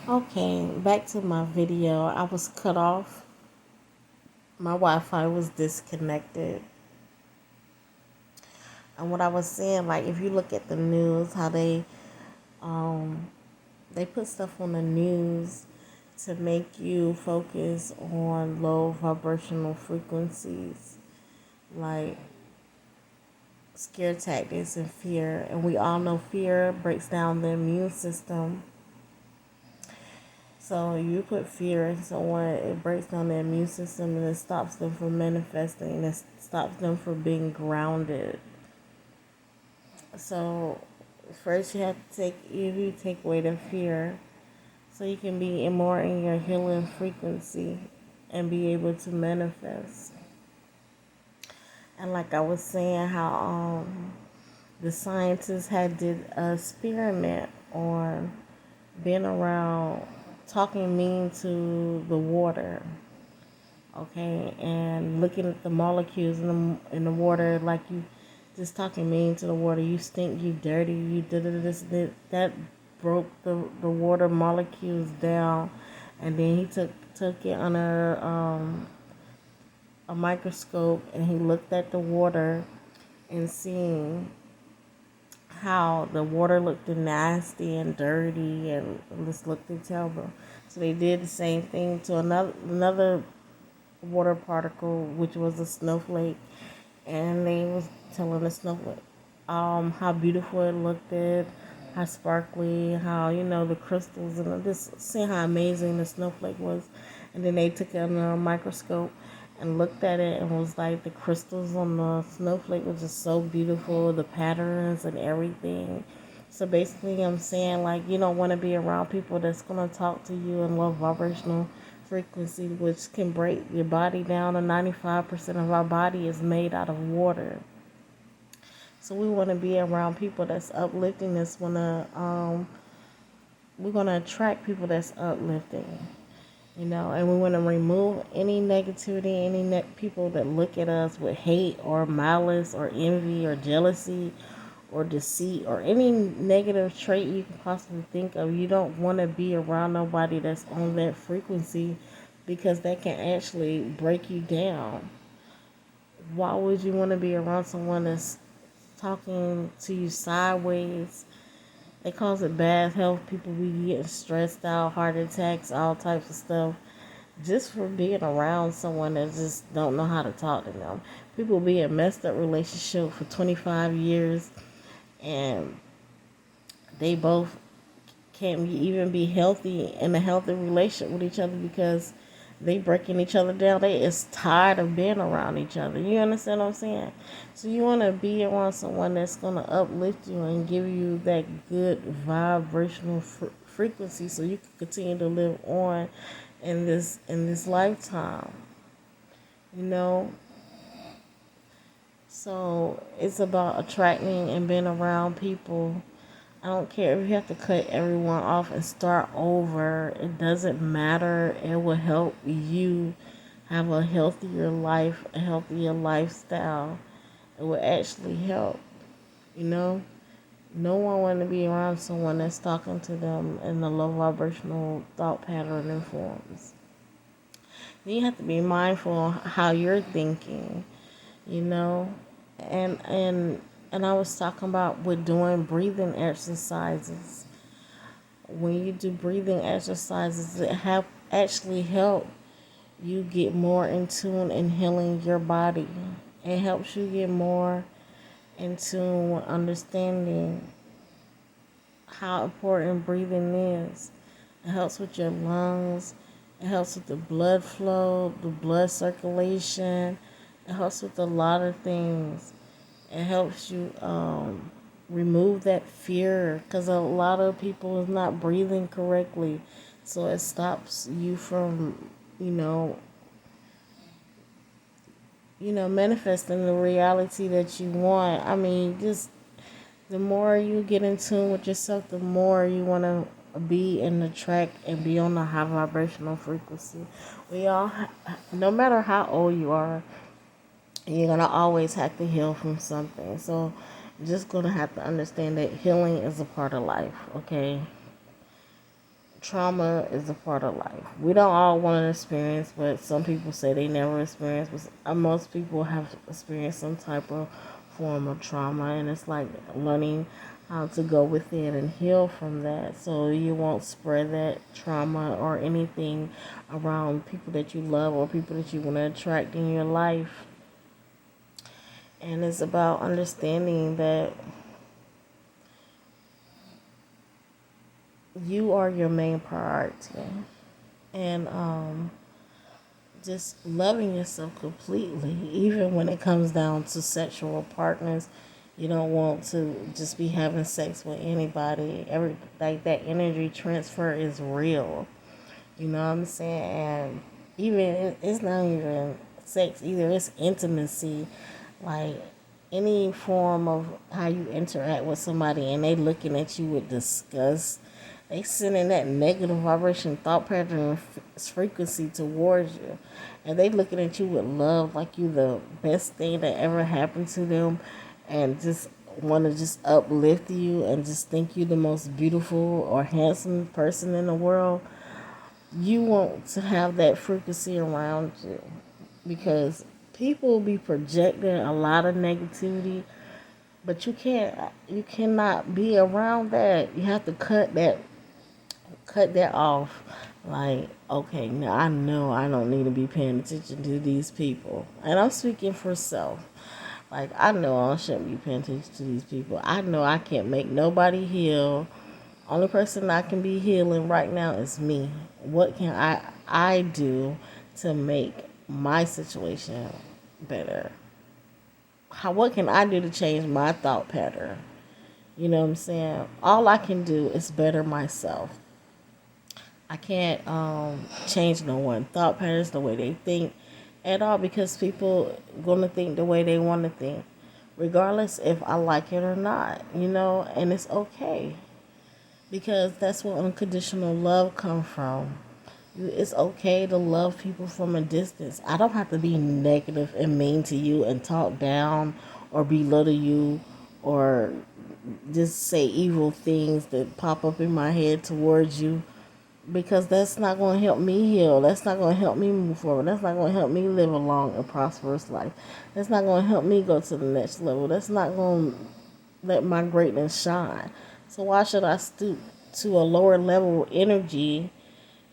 Okay, back to my video. I was cut off. My Wi-Fi was disconnected. And what I was saying, like if you look at the news, how um they put stuff on the news to make you focus on low vibrational frequencies, like scare tactics and fear. And we all know fear breaks down the immune system. So you put fear in someone, it breaks down the immune system and it stops them from manifesting and it stops them from being grounded. So first you have to take away the fear so you can be more in your healing frequency and be able to manifest. And like I was saying, how the scientists had did an experiment on being around talking mean to the water, okay, and looking at the molecules in the water, like you just talking mean to the water. You stink, you dirty, you did this, that broke the water molecules down, and then he took it under a microscope and he looked at the water and seeing how the water looked nasty and dirty and just looked terrible. So they did the same thing to another water particle, which was a snowflake, and they was telling the snowflake how beautiful it looked, how sparkly, how the crystals, and just seeing how amazing the snowflake was. And then they took it under a microscope and looked at it and was like the crystals on the snowflake was just so beautiful, the patterns and everything. So basically, I'm saying, like, you don't want to be around people that's going to talk to you in low vibrational frequency, which can break your body down. And 95% of our body is made out of water. So we want to be around people that's uplifting. We're gonna attract people that's uplifting. And we want to remove any negativity, people that look at us with hate or malice or envy or jealousy or deceit or any negative trait you can possibly think of. You don't want to be around nobody that's on that frequency because that can actually break you down. Why would you want to be around someone that's talking to you sideways? They cause it bad health. People be getting stressed out, heart attacks, all types of stuff, just for being around someone that just don't know how to talk to them. People be in messed up relationship for 25 years, and they both can't even be healthy in a healthy relationship with each other because they breaking each other down. They is tired of being around each other. You understand what I'm saying? So you want to be around someone that's going to uplift you and give you that good vibrational frequency so you can continue to live on in this lifetime. You know, so it's about attracting and being around people. I don't care if you have to cut everyone off and start over. It doesn't matter. It will help you have a healthier life, a healthier lifestyle. It will actually help. You know, no one want to be around someone that's talking to them in the low vibrational thought pattern and forms. Then you have to be mindful of how you're thinking. You know, and I was talking about with doing breathing exercises. When you do breathing exercises, it have actually help you get more in tune and healing your body. It helps you get more in tune with understanding how important breathing is. It helps with your lungs. It helps with the blood flow, the blood circulation. It helps with a lot of things. It helps you remove that fear because a lot of people is not breathing correctly, so it stops you from you know manifesting the reality that you want. I mean, just the more you get in tune with yourself, the more you want to be in the track and be on the high vibrational frequency. No matter how old you are, you're gonna always have to heal from something. So just gonna have to understand that healing is a part of life, okay? trauma is a part of life. We don't all want to experience, but some people say they never experience. But most people have experienced some type of form of trauma, and it's like learning how to go within and heal from that, so you won't spread that trauma or anything around people that you love or people that you want to attract in your life. And it's about understanding that you are your main priority, and just loving yourself completely, even when it comes down to sexual partners. You don't want to just be having sex with anybody. Like that energy transfer is real. You know what I'm saying? And even it's not even sex either. It's intimacy, like any form of how you interact with somebody, and they looking at you with disgust. They sending that negative vibration, thought pattern, frequency towards you, and they looking at you with love, like you the best thing that ever happened to them, and just want to just uplift you and just think you the most beautiful or handsome person in the world. You want to have that frequency around you, because people will be projecting a lot of negativity, but you cannot be around that. You have to cut that off. Like, okay, now I know I don't need to be paying attention to these people, and I'm speaking for self. Like, I know I shouldn't be paying attention to these people. I know I can't make nobody heal. Only person I can be healing right now is me. What can I do to make my situation better? What can I do to change my thought pattern? You know what I'm saying? All I can do is better myself. I can't change no one thought patterns, the way they think at all, because people gonna think the way they want to think, regardless if I like it or not. And it's okay, because that's where unconditional love comes from. It's okay to love people from a distance. I don't have to be negative and mean to you and talk down or belittle you or just say evil things that pop up in my head towards you, because that's not going to help me heal. That's not going to help me move forward. That's not going to help me live a long and prosperous life. That's not going to help me go to the next level. That's not going to let my greatness shine. So why should I stoop to a lower level energy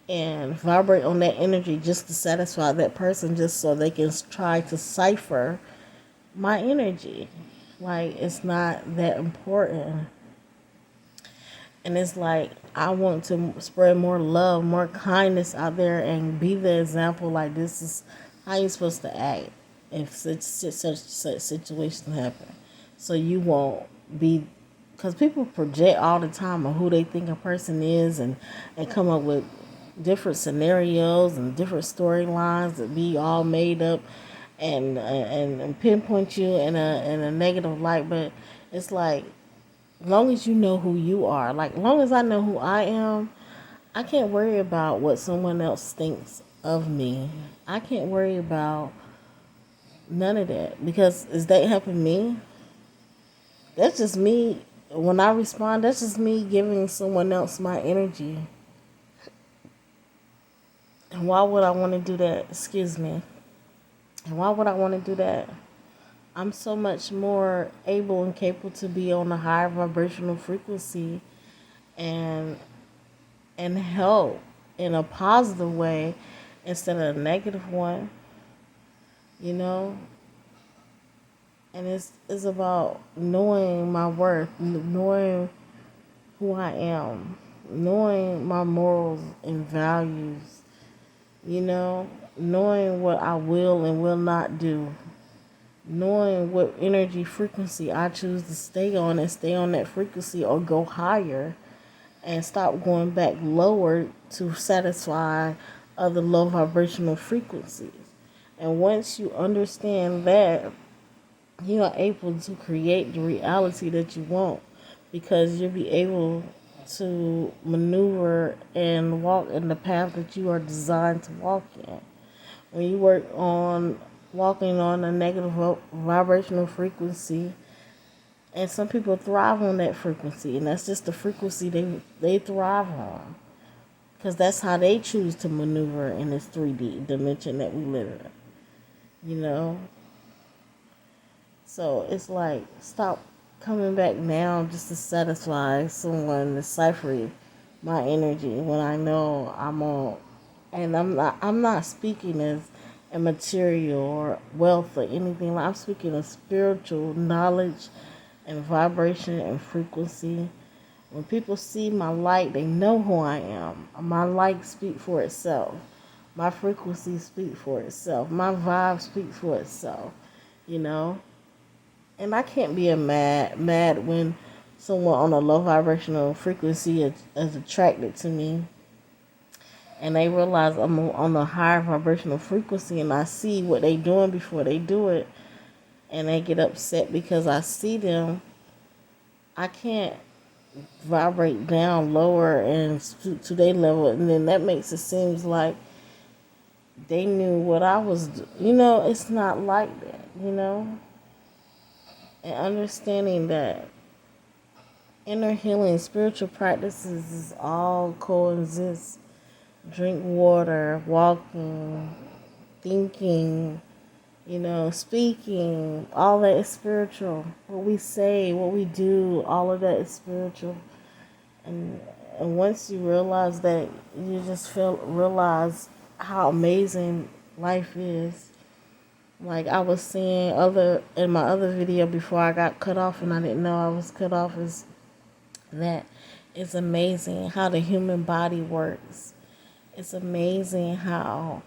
and vibrate on that energy just to satisfy that person, just so they can try to cipher my energy? Like, it's not that important. And it's like, I want to spread more love, more kindness out there, and be the example. Like, this is how you're supposed to act if such situation happen. So you won't be, because people project all the time on who they think a person is, and come up with different scenarios and different storylines that be all made up, and pinpoint you in a negative light. But it's like, long as you know who you are, like long as I know who I am, I can't worry about what someone else thinks of me. I can't worry about none of that, because is that helping me? That's just me. When I respond, that's just me giving someone else my energy. And why would I want to do that? Excuse me. And why would I want to do that? I'm so much more able and capable to be on a higher vibrational frequency, and help in a positive way instead of a negative one, you know? And it's about knowing my worth, knowing who I am, knowing my morals and values, knowing what I will and will not do, knowing what energy frequency I choose to stay on, and stay on that frequency or go higher, and stop going back lower to satisfy other low vibrational frequencies. And once you understand that, you are able to create the reality that you want, because you'll be able to maneuver and walk in the path that you are designed to walk in. When you work on walking on a negative vibrational frequency, and some people thrive on that frequency, and that's just the frequency they thrive on. because that's how they choose to maneuver in this 3D dimension that we live in, you know? So it's like, stop coming back now just to satisfy someone deciphering my energy when I know I'm on. And I'm not speaking as a material or wealth or anything. I'm speaking of spiritual knowledge and vibration and frequency. When people see my light, they know who I am. My light speaks for itself. My frequency speaks for itself. My vibe speaks for itself. You know? And I can't be mad when someone on a low vibrational frequency is attracted to me, and they realize I'm on a higher vibrational frequency, and I see what they doing before they do it, and they get upset because I see them. I can't vibrate down lower and to their level, and then that makes it seem like they knew what I was. It's not like that. And understanding that inner healing, spiritual practices is all coexist. Drink water, walking, thinking, speaking, all that is spiritual. What we say, what we do, all of that is spiritual. And once you realize that, you just realize how amazing life is. Like I was saying in my other video before I got cut off, and I didn't know I was cut off, is that it's amazing how the human body works. It's amazing how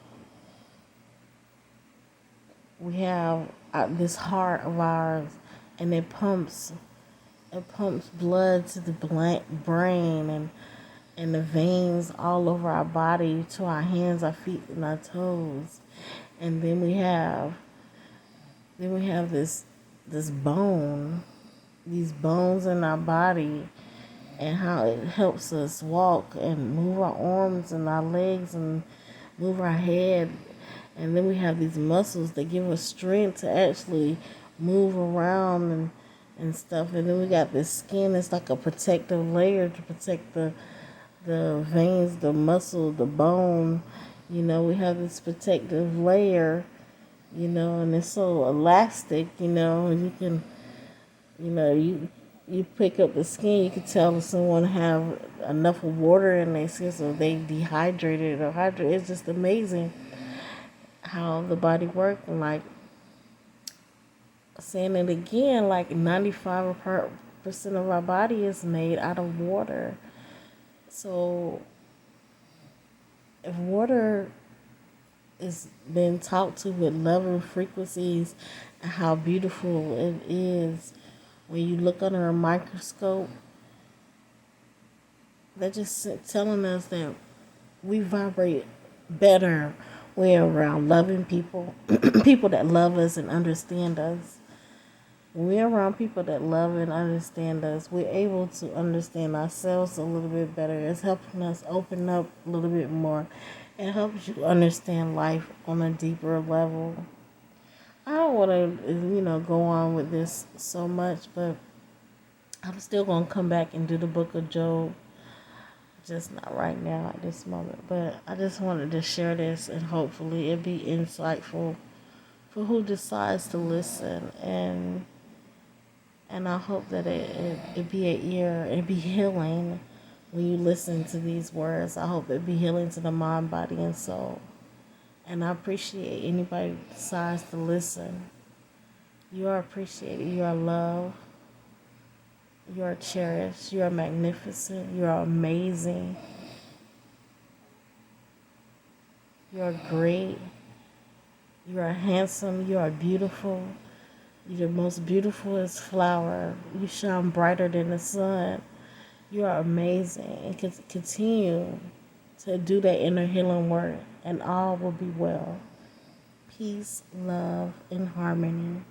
we have this heart of ours, and it pumps blood to the brain and the veins all over our body to our hands, our feet, and our toes. And then we have this bone, these bones in our body, and how it helps us walk and move our arms and our legs and move our head. And then we have these muscles that give us strength to actually move around and stuff. And then we got this skin that's like a protective layer to protect the veins, the muscle, the bone. We have this protective layer, and it's so elastic, and you can, you pick up the skin, you can tell if someone have enough water in their skin, so they dehydrated or hydrated. It's just amazing how the body works. And like saying it again, like 95% of our body is made out of water. So if water is being talked to with loving frequencies and how beautiful it is when you look under a microscope, they're just telling us that we vibrate better. We're around loving people, people that love us and understand us. When we're around people that love and understand us, we're able to understand ourselves a little bit better. It's helping us open up a little bit more. It helps you understand life on a deeper level. I don't want to, go on with this so much, but I'm still going to come back and do the book of Job. Just not right now at this moment. But I just wanted to share this, and hopefully it'll be insightful for who decides to listen. And I hope that it be an ear, it be healing when you listen to these words. I hope it be healing to the mind, body, and soul. And I appreciate anybody who decides to listen. You are appreciated. You are loved. You are cherished. You are magnificent. You are amazing. You are great. You are handsome. You are beautiful. You're the most beautifulest flower. You shine brighter than the sun. You are amazing. And continue to do that inner healing work, and all will be well. Peace, love, and harmony.